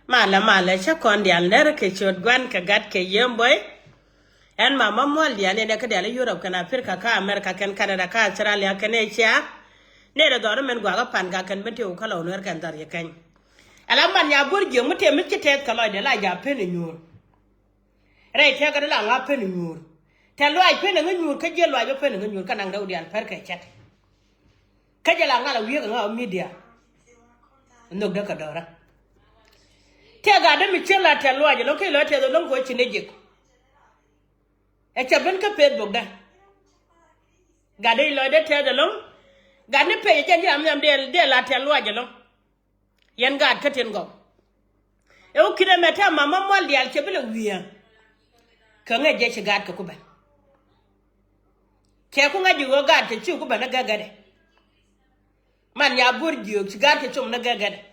Mala cha kon Diaal Läär ke chot gwan ka gat ke yemboy en mama mol Diaal ne ka Diaal Europe kana Africa ka America ken Canada ka Australia ken Asia ne da do men gwa ga pan ga ken bete ka lo ner kan dar ye kan ala man ya burje mute mi kete ka lo de la ja pen nyur re te ka la nga pen nyur te lo ai pen nga nyur ka je lo ai pen nga nyur kana ngau Diaal per ka chat ka je la nga la wi nga media ndok da ka dora te ga da mi chela te lo ai lo ke lo te do lo ko chinejik e chaben ka Facebook da ga dai lo de te do lo ga ne pe je jam jam de la te lo ai lo yen ga ka ten go e o kire meta mama mol Diaal che bele wiya ka nga je chi ga ka ku ba ke ku nga ji go ga te chi ku ba na ga de man ya burji chi ga te chum na ga de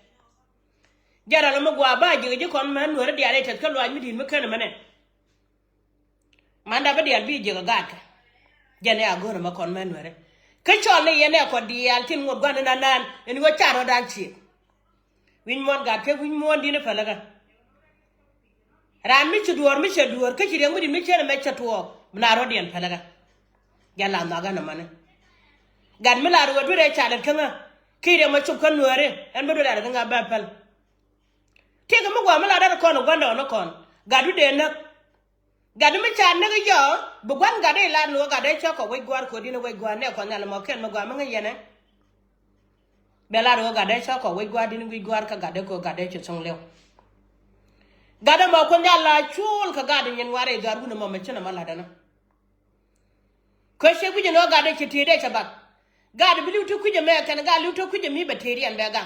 jara lo magwa ba ji kon man Nueri Diaal te ka lo ai mi din me kan manen manda ba Diaal bi je ga ka jene agora ma kon man Nueri ka chol ne yene ko Diaal tin ngo gwan na nan en go charo dan chi win mon ga ke win mon dine falaga ran mi ci duor ka ci rengu di mi cere me chatwo na ro dien falaga yalla na ga na mane gan mi la ro do re chalet kanga kire ma chup kan Nueri en bodo da nga ba pal te ga mo gwa mi la da ko no gwanda no kon gadu de na gadu mi chan na ga yo bu gwan ga de la no ga de choko we gwar ko dine we gwar ne ko nyala mo ken mo gwa ma ngene bela ro ga de choko we gwar dine we gwar ka ga de ko ga de chu song lew gada mo ko nyala chul ka ga de nyen ware gar gu no mo me chena mala dana ko she gu no ga de chiti de chabak ga de bilu tu ku je me kan ga lu tu ku je mi bateri an be ga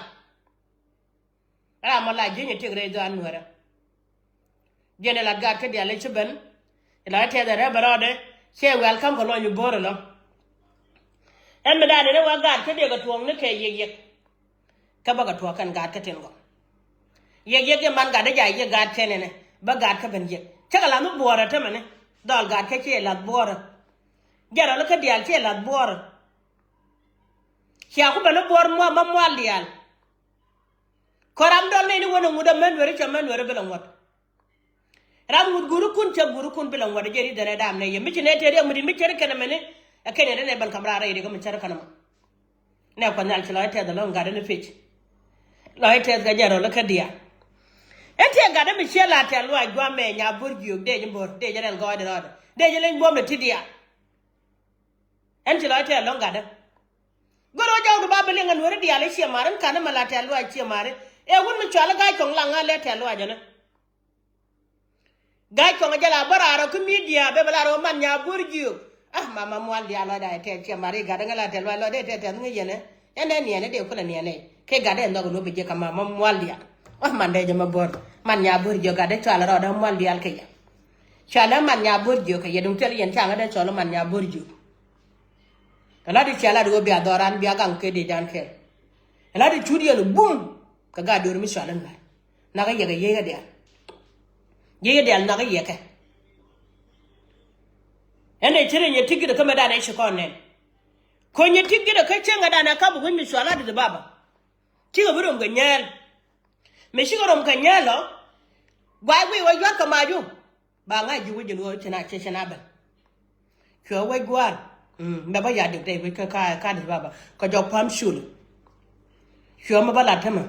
ra mo la je ne tigre do an Nueri jene la ga ka Diaal chben la te da re barode she welcome ko lo ñu boro lo en me da ne wa ga ka de ga tuong ne ke ye ka ba ga to kan ga ka ten go ye man ga da ja ye ga ten ne ba ga ka ben ye ta la no boro ta mane dal ga ka ke la boro jara la ka Diaal ke la boro ya ku ba no boro mo ma mo Diaal koram dol ne ni wona nguda men Nueri cha men Nueri bela ngot ram ngud guru kun bela ngot jeri dare dam ne ye mi ne tere mu di mi tere kana mene akene ne ban kamra ra ide ko mi tere kana ma ne ko nal ci lo te da lo ngada ne fech lo te ga jaro la ka Diaal ente ga da mi chela te lo agwa me nya burgi de jimbor de jere go de rod de jele ngom ne tidia ente lo te lo ngada goro jaw do babele ngan Nueri Diaal ci maran kana mala te lo ci mare e won mi chala ga ko langa le te lo ajana ga ko ngala barara ko media be bala ro man nya burgi mama mo Diaal da te ci mare ga da ngala te lo de te ngi yene ene ni ene de ko la ni ene ke ga de ndo no be je kama mama mo Diaal man de jama bor man nya burgi ga de chala ro da mo Diaal ke ya chala man nya burgi ke yedum tel yen changa de chala man nya burgi la di chala do be adoran bi agang ke de jan ke la di chudi no bum ka ga do mi chala na ga ye ga Diaal na ga ye ke ene chere nye tigi da kama da na shi kon ne ko nye tigi da kai cenga da na ka bu mi chala da baba ti ga burum ga nyel me shi gorom ka nyelo gwa gwi wa ywa ka maju ba nga ji wujin wo tana ce shana ba ko wa gwar me ba ya de de ka da baba ka jo pam shul ko ma bala tama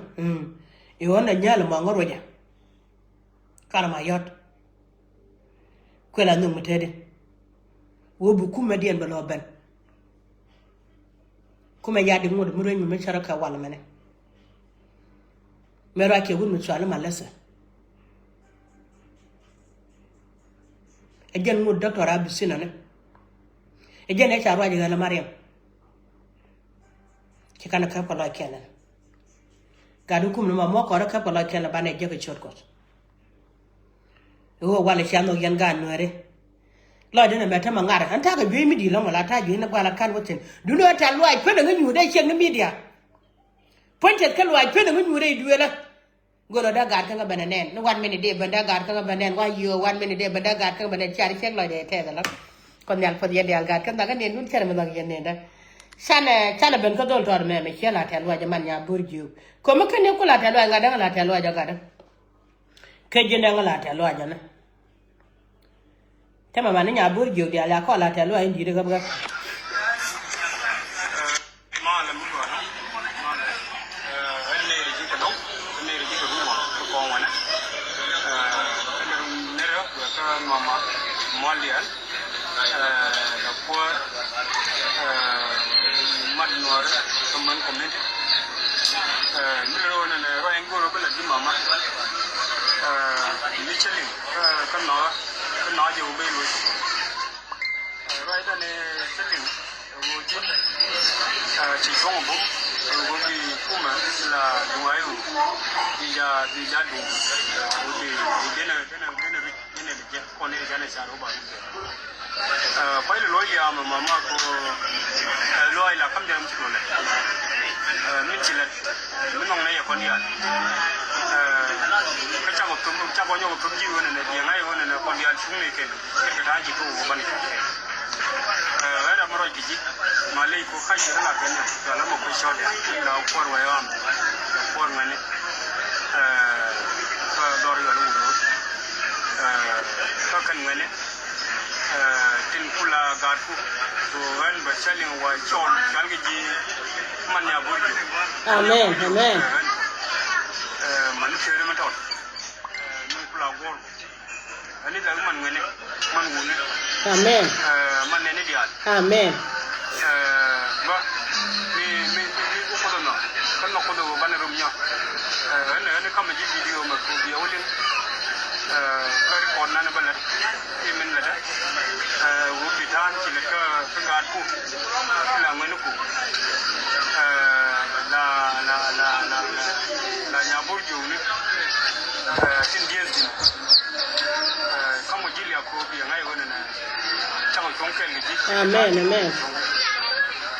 e wona nyalo ma ngoro ja kana ma yot ko la num tede wo bu kuma dien ba lo ben kuma ya de mo de mo reñu me charaka wala mene mera ke gun mi swala malasa e jen mo docteur abisina ne e jen e charwa je la Mariam ki kana ka pala kenan gadu kum no mo ko ra ka pala kenan ba ne je ko chot wo wala chano yan ga Nueri lo de na meta mangara anta ga bi mi di lo mala ta bi na gwala kan woten du no ta lo ai pe na nyu de chen media pointed ka lo ai pe na nyu re duela golo da gar ka ga bananen no 1 minute de banda gar ka ga banen wa yo 1 minute de banda gar ka ga banen chari chek lo de te da la kon yal fod yel gar ka da ga nen nun chere ma ga yen da sana ben ko dol tor me chela ta lo ja man ya burju ko ma kan ko la ta lo ga da la ta lo ja ga da ke jinde ngala ta lo ajana tema mani nya bur jog dia la ko la ta lo ay ndi ga ba Malian, la por mad Nueri, teman community. Nero na roeng guru bela di mama. Michelin, kan je ube lu. Roeng da ne Michelin, wujud cisong bom, wujud kuma la Nueri, dia du, wujud dia je kone jane charo ba pale lo ya mama ko lo ila kam jam ci lole min ci la min ngong na ya kon ya ka cha ko tum cha ko nyo tum ji wona ne ya ngai wona ne kon ya chung ne ke ta ji ko ban era maro ji malai ko khai ra na ne ta la mo ko sho ya la ko wa ya ko ngane ka dor ya lu kan ngene tin kula garku to wan ba chalin wa chon kalgi ji man ya burju amen man fere ma taw min kula gor ani da man ngene man wune amen man ne dial amen ba mi ko do no kan no ko do ban rum nya ne kam ji video ma ko bi awlin kari konna na balat imin lada wubi tan ci le ka gaat ku la ngene ku la nyabur jowni tin diel din kamo jili ko bi ngai wona na tawo tonkel ji amen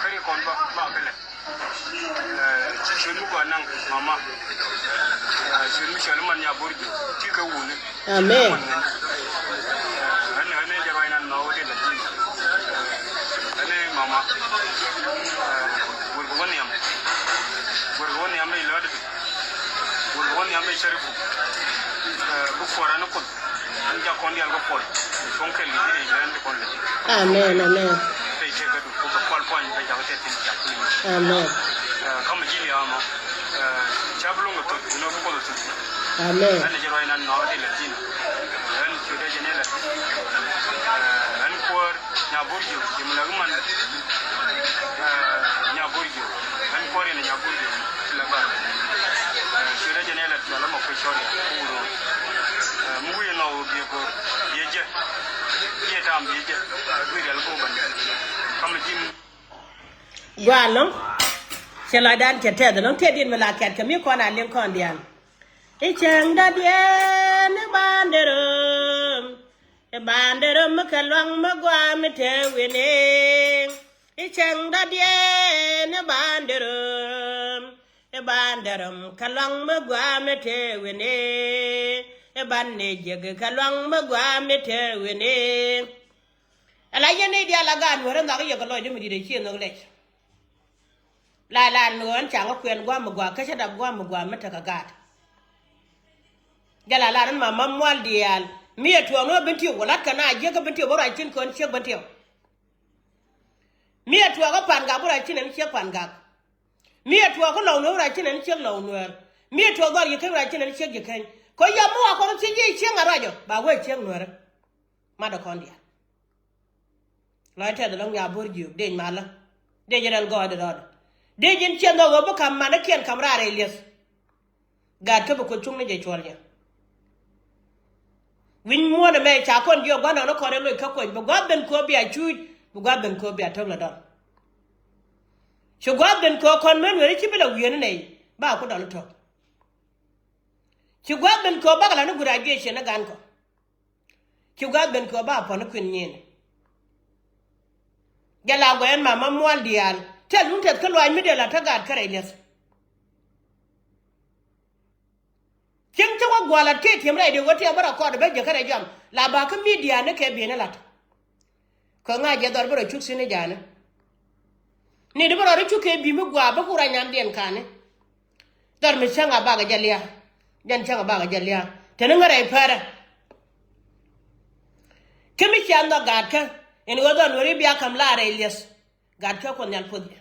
kari kon ba bele ci shunu ko nan mama shunu shalman nyabur jo ci ka wuni amen ane jaba ina no de la tin ane mama wurgoni am ila de wurgoni am sharifu bu fora no ko anja kon dial go por kon kel ni grande kon amen tay te gadu ko kwal point be jaw te tin ja amen kam jili ama chablu ngo to no ko do amen ane jaba ina no de la tin an chude jenela an por nyaburju jimla man nyaburju an por ne nyaburju la ba chude jenela la mo ko shori uro mu ye no bi ko yeje yetam yeje wi dal ko ban kam jim gwalon chela dan chete da non tedin mala kat kami ko na len kon dian ichang da dien banderum kalwang magwa mete wene ichang da dien banderum kalwang magwa mete wene banne jeg kalwang magwa mete wene ala yene dia la gan wora nga yo ko lo de mi de chi no le la non chang ko kwen gwa magwa ka cha da gwa magwa mete ka gat jala la ran ma mamwal dial mi etu ngo benti wala kana je ka benti bora chin kon che benti mi etu ko pan ga bora chin en che pan ga mi etu ko lo no ra chin en che lo no mi etu go ye ka ra chin en che je kan ko ya mu ko ti je che ngara jo ba we che no ra ma do kon dia la te da long ya borju de mala de jral go de do de jin che no go bu kam ma na ken kam ra re les ga ka bu ko chung ne je chwal ya win mo na me cha kon dio gwana no ko re lo ka ko bu gwa ben ko bi a chu bu gwa ben ko bi a to la don chu gwa ben ko kon men we chi bi la wi ne ba ko da lo to chu gwa ben ko ba la no graduation na gan ko chu gwa ben ko ba po no kun nyin jala go en ma mwal dial tel nun tet ko lo mi de la ta gad kare les king to gwala ke tim rai de wote bara ko de be kare jam la ba ka media ne ke bi ne lat ko nga je dor bro chuk sine jana ni de bro chuk ke bi mu gwa ba ku ra nyam den kane dar mi changa ba ga jalia jan changa ba ga jalia tenengare para kemi chando gadka en godo Nueri bia kam Läär elias gadka ko nyal podi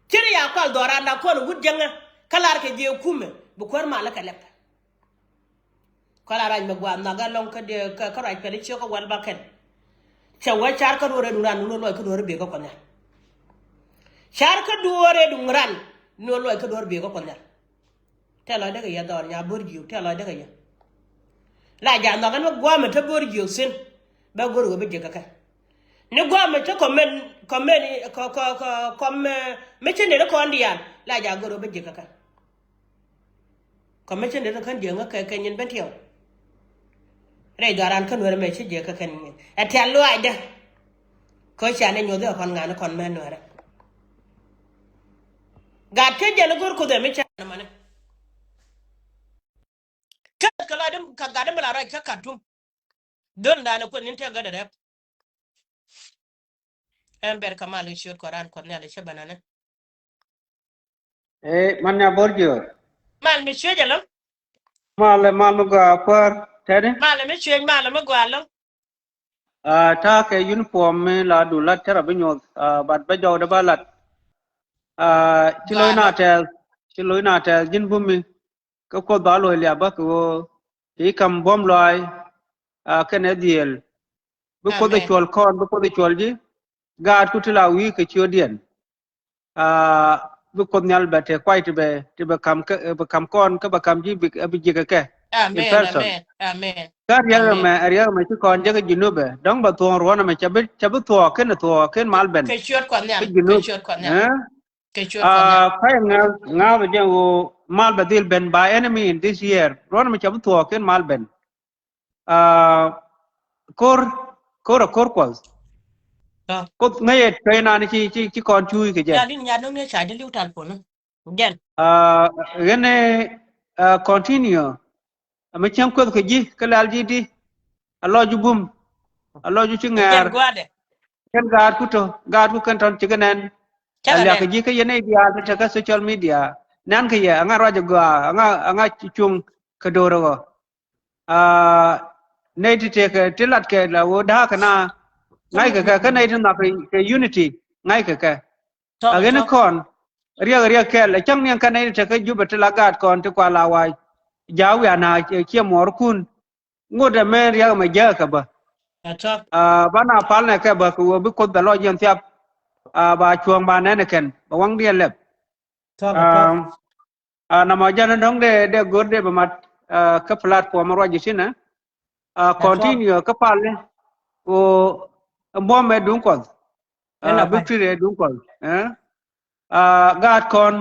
kiri ya kwal doranda ko wudjanga kalar ke je kume bu kor malaka lep kala raj me gwa naga long ka de ka raj pe ci ko wal baket chawa char ka dore duran no lo ka dore be ko konya char ka dore dunran no lo ka dore be ko konya telo daga ya dor nya borgiu telo daga ya la ja naga no gwa me ta borgiu sin ba gor go be je ka ne gwa me ta me chene ko ndian la ja gor be je ka ko me chene kan de nga ka nyin bentio re garan kan were me che je ka kan nyin atel lo aida ko cha ne nyodo kon ngana kon men were ga te je gor ko de me cha mane ka la dem ka ga dem la ra ka katum don da ne ko nin te ga de ember kamal shot koran kon ne le che banana Manya Borgio. mal mi che je lo Maluga per Teddy. mal mi che mal mi gwalo Take uniform me la du lat terabinyo, but bejo de balat. gwalo Chiloina tel, Jin Bumi, Koko Balo Liabako, he come bomb loy, Canadian. Before the amen chol corn, before the cholji, God Kutila week at your dean. Bukon Yalbert, quite to become corn, Kabakam Jibik, in amen person. amen amen Kar yaga amen me ariya me ci kon jaga junube dong ba tuon rona me chabu tuo ken malben ke shot kon ke nyal ke junub shot kon nyal eh ke shot kon nyal kay nga ba jango malba dil ben by enemy in this year rona me chabu tuo ken malben kor kor kwaz to ko ngaye trainer ni ci kon chui ke jen ya din ya no ne cha de liutal po no gen gene continue me cham ko ke ji ke lal ji di alo ju bum alo ju ci gen ngar gwade kan gaad ku kan ton chiganen chaga alia nen ka jika yene dia ta ka social media nan ka ya anga raja ga anga chung ka doro go nei ti te ka tilat ke la wo da kana ngai ka nei tin na ka unity ngai ka to ba agene to kon ria ke la chang nyan ka nei te ka juba te la gaad kon te kwa la wa jawi ana ke mor kun ngode men ria ma ja ka ba to bana palne ke ba ku bi ko da lo yen tiap ba chuang ba ne ken ba wang dia lep ba to na ma jana dong de gorde ba mat ka platform ro ji sina ba to continue ka palle o mo me dun ko ena pa victory dun ko god kon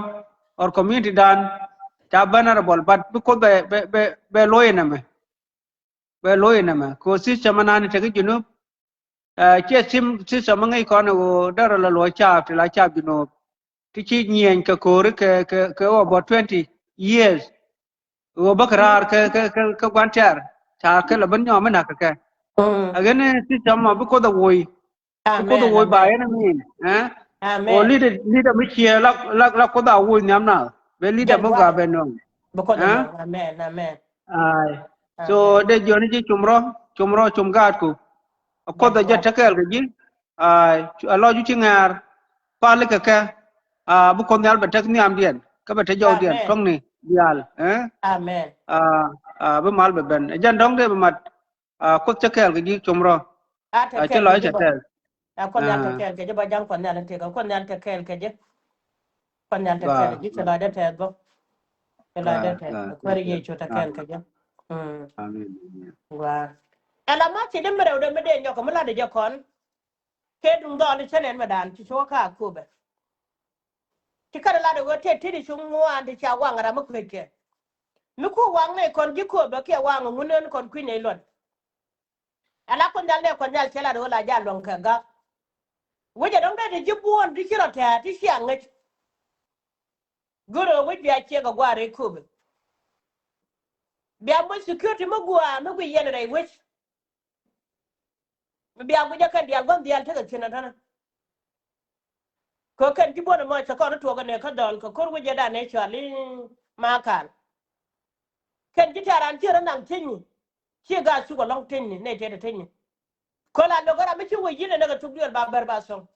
or community dan ta vulnerable but because be loyena me ko system anani te ginu che system ngai kon o dara la lo cha ti la cha ginu ti chi Yiɛn ka kore ke about 20 years wo bakrar ke kwantar ta ke la ban nyoma na ka again system ma bu ko da woi bu ko da amen woi ba amen yana min o amen leader mi che la ko da woi nyam na be leader gen mo ga gwade be no ba ko da eh no amen amen ai so amen de joni ji chumro gat ku ko gen da ja gwade takel ga ji ai alo ju ti ngar pa le ka bu ko nyal ba tak ni am dien ka ba te jaw dien amen tong ni dial amen bu mal ba ben jan dong de ba mat ko takel ga ji chumro a ta che kel lo ke che jiba tel a kon yal ta kel ke jiba jang kon yal te ko kon yal ta kel ke je kon yal ta ga kel ji ke la da te go ke la da te ko ri ye cho ta ga kel ke je amin wa ala ma ti de mere de me de nyoko mala de je kon ke dum do ni chenen madan ti cho ka ku be ti kada la de go te ti di chung mo an ti cha wa ngara mu ke mi ku wang ne kon ji ko be ke wang ngunen kon ku ne lon ala kon dal ne kon dal chela do la ja lon ka ga woje dong de ji buon di kiro ta ti sia ngi goro wo bi a che ga gware ku be bi a mo security mo gwa no gu yen re wich bi a gu ja kan dial gon dial te ga china dana ko kan ji bon mo cha ko to ga ne ka dol ko ko woje da ne chali ma kan ken jitaran tira nang tinni chi ga su ko long tinni ne te tinni ko la do gara mi chi wo yine daga tugdiol ba ber ba so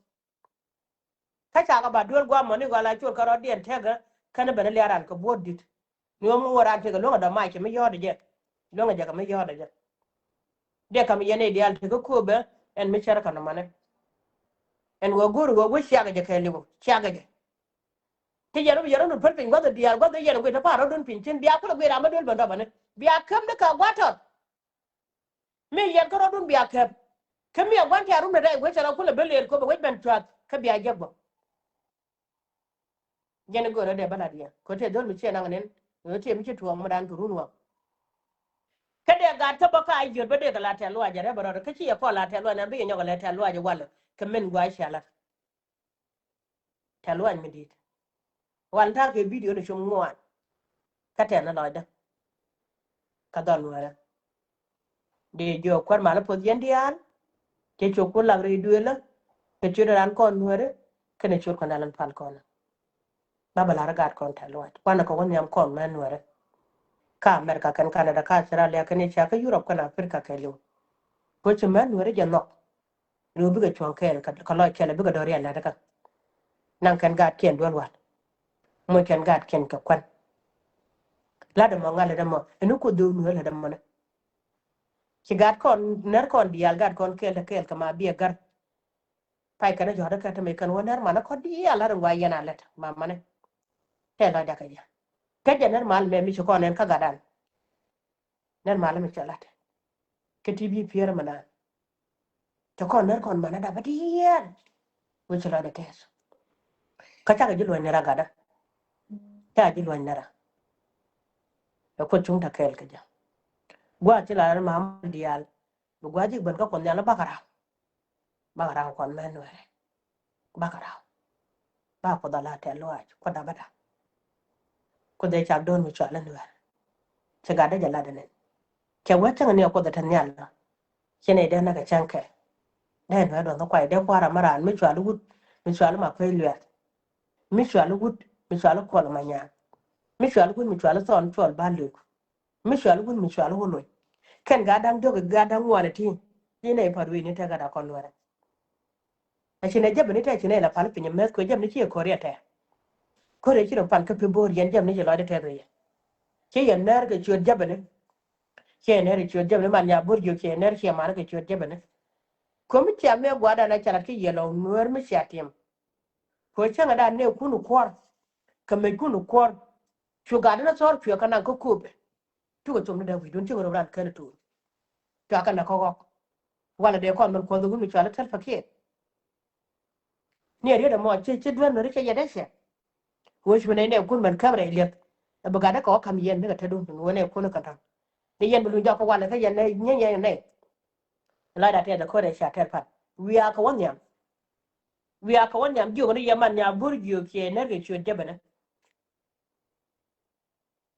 ka cha ga ba duol gwa mo ni go la chul ka ro dien tega kana bana liaran ko bodit ni mo wora te ga lo da mai ke mi yode je lo ga mi yode je de kam yene dial te ko be en mi chara kana mane en wo guru wo shaga je ke libo shaga je ti yaro yaro no perfect go da dial go da yaro go ta paro don pinchin biya ko be ra ma dol banda bane biya kam de ka gwato me yen ko dun biya kam kam ya gwan ta rum da dai go chara ko le bele ko be ben twat ka biya jagbo jene go de bala dia ko te dol mi chena nganen no te mi ci tuwa mo dan turunwa kade ga ta baka ajor be de ga la ta lo ajare baro ka ci ya ko la ta lo na be nyoga la ta lo aje wala kamen gwa shala ta lo an mi dit wan ta ke video no chum ngwan ka te na lo da ka don wala de jo kwar mala po yendian ke cho ko la re duela ke ci ran kon nuere kene ci ko nalan pal kon baba la ragat kon ta lo wan ko won yam kon man nuere ka America kan Canada ka Australia kan cha ka Europe kan Africa ka lo ko ci man nuere je no ru bi ga chon kel ka lo kele bi ga do riel la ka nan kan gat ken don wat mo kan gat ken ka kwan la da mo ngala da mo enu ko do nuere da mo ne ci gat kon ner kon dial gat kon kel ka ma bi gar pai kana jode ka me kan wonar mana ko di ala ran wa yana let ma mane te la da ka ja ka ja ner mal me mi ko nen ka gadan ner mal mi chalat ke tv pier mana to kon ner kon mana da badiyan wo chala da tes ka ta ga jilwa ne ra gada ta jilwa ne ra ko chung ta kel ka ja gwa chala ran ma dial gwa ji ban ka kon yana bakara kon men no bakara ba ko da la te lo ko da bada ko de cha don mi chala no ce gada jala da ne ke wata ne ko da tan yalla kene da na ga chanke da ba don ko da kwara mara mi chwalu gut mi chwalu ma fe lwa mi chwalu gut mi chwalu ko ma nya mi chwalu gut mi chwalu son chwal ba lu mi chwalu gut mi chwalu holo ken ga dan joga ga dan wala ti ni ne parwi ni ta ga da kon wala a chine jab ni ta chine la pal pinya mes ko jab ni chi ko riya ta ko re chi ro pan ka pe bor yen jab ni lo da ta re ke yen nar ga chi jab ni ke ne ri chi jab ni man ya bor jo ke ner chi ma ga chi jab ni ko mi cha me gwada na chara ki yelo nuer mi cha tim ko changa da ne kunu kwar ka me kunu kwar chu ga na sor pyo kana ko kube tu ko tum da wi don chi ro ran kana tu ta kana ko wala de kon man ko du mi chala tel fakir ne ri da mo chi dwan no ri che yada she wo shi ne kun man kamra ile ba ga da ko kam yen ne ta dun wo ne kunu kata ni yen bu ja ko wala ka yen ne nye ne la da te da ko da sha tel pat wi aka wonyam wi aka wonyam ju ne yaman ya burju ke ne ge chu jabana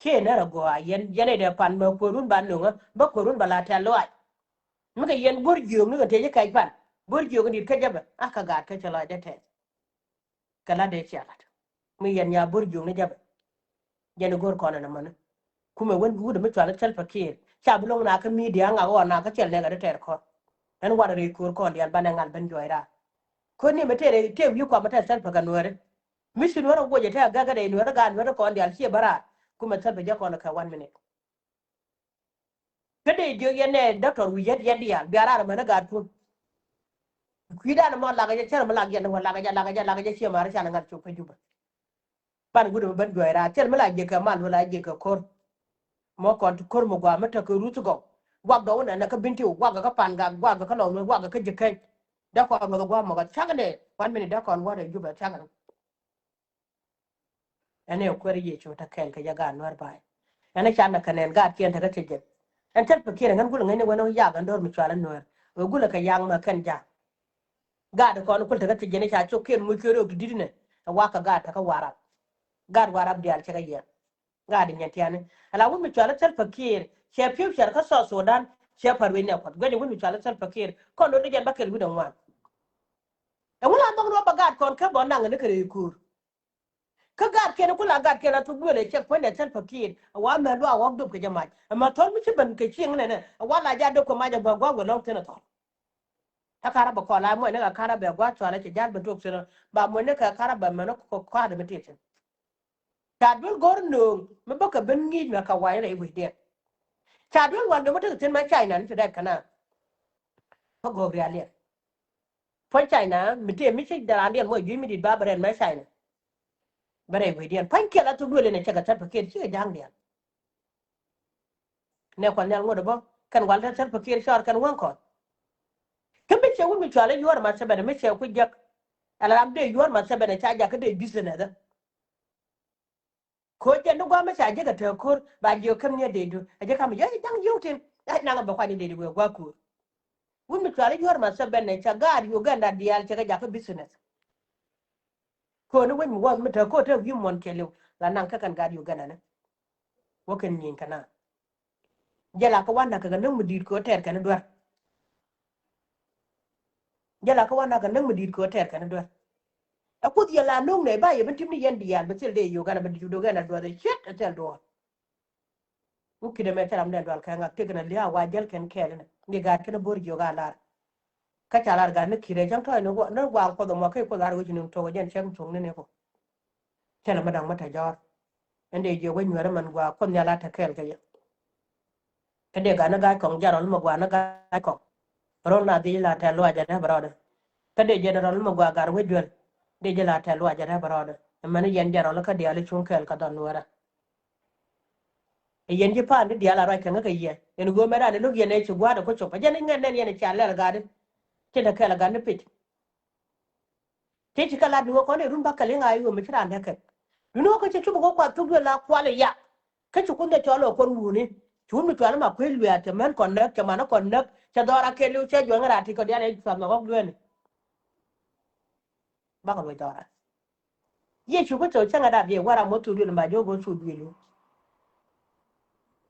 ke na rago yen yene da pan ma ko run ban no ba ko run bala ta lo muka yen burju muka te kai pan burju ni ka jaba aka ga ka chala da te kala da chala mu yen ya burju ne jaba yen gor ko na man kuma wen bu da mutala tel fakir cha bulong na ka media nga wa na ka chel ne ga da te ko en wa re ko ko ndi ban ngal ban joira ko ni mete te wi ko mata tel fakan wore mission wora goje ta gaga da ni wora ga ni wora ko ndi al ci bara kuma tel be ko na ka 1 minute kede jo yene doctor wi yet ya biara ma na ga tun kwida na mo la ga cer ma la ga na la ga ci ma ra cha na ngal chu pa juba pan gudu ban joira cer ma la je ka mal wala je ka kor mo ko kor mo gwa mata ko rutu go gwa do na ka binti gwa ga ka pan ga gwa ga ka lo gwa ga ka je kai da ko ma gwa mo ga cha ne 1 minute da ko wora juba cha ga ene ko ri ye chu ta ken ka ya ga nor bai ene cha na kanen ga kien ta ka je en tel pakira ngan gulu ngene wono ya ga ndor mi chala nor o gulu ka yang ma kan ja ga da ko ko ta ka je ne cha chu ken mu kero didine wa ka ga ta ka wara ga wara bi al cha ga ye ga di nyati ane ala wu mi chala tel pakir che piu char ka so sudan che parwe ne ko gani wu mi chala tel pakir ko ndo de jan bakel wi dan wan e wala ndong ro ba ga kon ka bo nang ne kare kur ka gar ke ko la gar ke na tu le che ko ne tel fakir wa me lo wa do ke jama ma ton mi ban ke ching ne wa la ja do ko ma ja gwa gwa lo te na to ta kara ba ko la mo ne ka kara ba gwa to la che ja ba do se ba mo ne ka kara ba ma no ko kwa de meti ta dul gor no me ba ka ben ngi na ka wa re wi de ta dul wa do mo te tin ma china ni da kana ko go ri ale po china mi te mi che da ande mo yu mi di ba bare ma china bare wi de pan ke la tu le ne che ka ta fakir chi jang de ne ko nyal ngodo bo kan wal ta tar fakir shar kan wan ko kan be che wu mi chale yor ma sabana me che ku jak ala ram de yor ma sabana cha ja ka de business da ko je no gwa ma cha je ka ta kur ba je kam ne de du a je kam ye dang yutin ai na ba kwa ni de de gwa ku wu mi chale yor ma sabana cha gar yu ga na dial cha ga ja ka business ko no wen mi wa mi ta ko ta yu mon ke lu la nan ka kan gar yu ga na wo kan yin kana je la ka wan ka ga no mu dir ko ter kan do je la ka wan ka no mu dir ko ter kan do akut ya la nong ne ba ye bentim ni yen dial betel de yo gana bentu do gana do de chet atel do uki de me taram den dal ka ngak tegna liya wa jel ken kele ni ga ken bor yo gala ka chalar ga ne kire jang toy no no wa ko do mo ke ko dar wo jinu to jen chen tung ne ko tela madang mata jor ende je wo nyore man gwa kon ya la ta kel ga ye kede ga na ga kong jarol mo gwa na ga ko ron na di la ta lo ja da brode kede je rol mo gwa gar we jwel de je la ta lo ja da brode man yen jarol ka de ale chung kel ka don wara yen ji pa ni dia la ra kan ga ye en go mera ne lu ye ne chi gwa da ko chopa je ne ngen ne ne cha la ga de ti da kala ga ne pit ti chi kala du ko ne rum ba kala nga yu mi tra ne ka du no ko chi chu ko kwa tu la kwa le ya ka chu kun de cho lo ko ru ni chu mi tra ma kwe lu ya te men kon ne ke ma no kon ne cha do ra ke lu che jo ngara ti ko dia ne sa no ko lu ne ba ko do ra ye chu ko cho cha nga da ye wa ra mo tu lu ma jo go chu du lu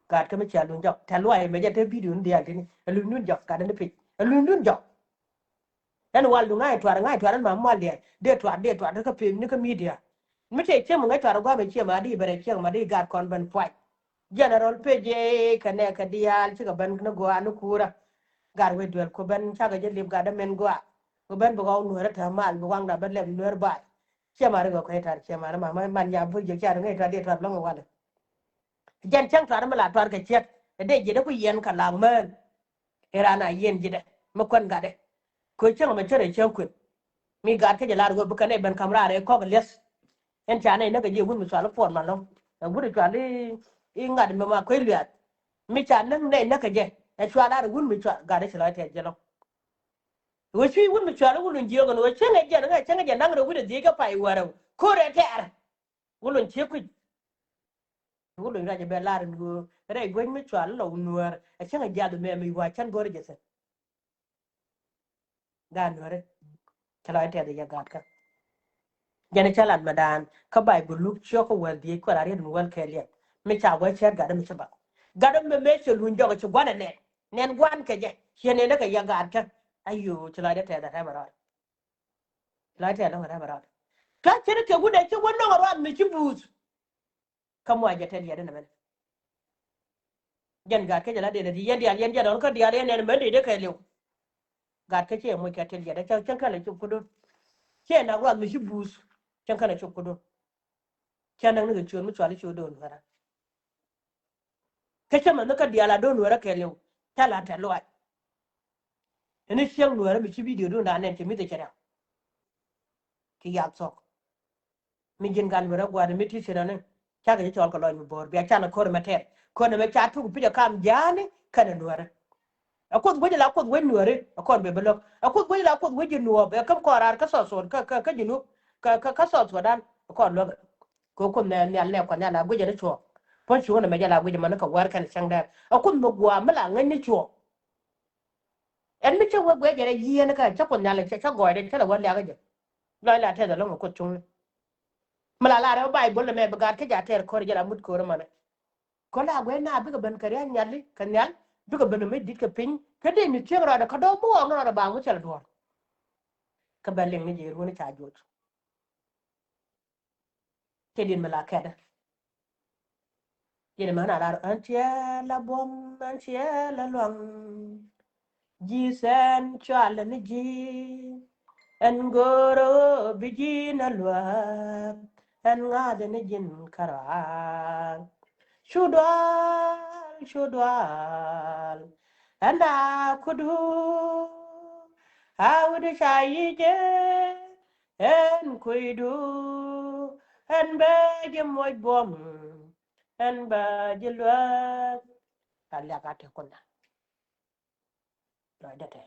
ka ka me cha lu jok ta lu ai me ja te video ndi ya ni lu nu jok ka ne pit lu nu jok en wal du ngai twar ma mal de twar ka pin ni ka media mi te che mo ngai twar gwa be che ma di bere che ma di gar kon ban fwai general peje ka ne ka dial che ka ban na gwa nu kura gar we duel ko ban cha ga je lim ga da men gwa ko ban bo ga nu ra ta mal bo wang da ban lem nu ba che ma ri ko kai tar che ma man ya bu je cha ngai twar de twar long wa jan chang twar ma la twar ka che de je de ku yen ka lang men era na yen je de ma kon ga de ko chang ma chere chen kun mi gar ke jalar go bukane ben kamra re ko les en chane na ga je wun mi sala for ma lo guri twali i ngad me ma ko liat mi chan nang ne na ka je e twala re wun mi twa ga de chla te je lo wo chi wun mi twala wun je go no chen je nang re wun de ga pai waro ko re ter wun che ku wun ra je be lar go re go mi twala lo nuer e chen ja do me mi wa chan go re je se ga nuer chla te de ya ga ka jani chalan madan ka bai bulu choko wel di ko ari dum wel kele me cha wa cher ga dum chaba ga dum me che lun jogo che gwana ne nen gwan ke je chene ne ka ya ga ka ayo chla de te da ha mara la te da ha mara ka chere ke gude che wonno ro me chi buz ka mo ja te ya de ne jan ga ke jala de di yen yen ja don ka di ari ne me de ke le ga ke che mo ka te ya de cha chen ka le chu kudu che na ro me chi buz chen ka le chu kudu chen na ne chu mi chwa le chu don fara kace man ka diala don wara ke lew tala ta loy ene siyang wara mi ci video don da nen ci mi de kera ki ya sok mi jin gan wara gwa mi ti sira ne ka ga ci ko loy mi bor bi ka na ko ma ter ko ne me cha tu bi kam jani kana wara akot gwe la akot gwe wara akot be belo akot gwe la akot gwe ji nuo be kam ko rar ka so ka jinu ka so dan ko lo ko ne ne le ko ne la gwe je cho pon chu ne me ja la gwe man ka war kan chang da akot mo gwa mala ngani cho en mi che wa gwe jere Yiɛn ka cha kon nyale cha goy de cha wa la ga je la la te da lo ko chung mala la re bai bol me ba ke ja ter ko jara mut ko ma ko la gwe na bi ga ban kare nyali kan nyal bi ga ban me dit ka pin ka de mi che ra da ka do mo no ra ba mu cha do ka ba le ni je ru ni cha jo ke din mala kada yene mana rar antia la bom antia la long ji sen chal ni ji en goro biji na lwa en ngade ni jin kara shudwal anda kudu awde shayije en kuidu en beje moy bom en baje lwa alla kate konna lo dete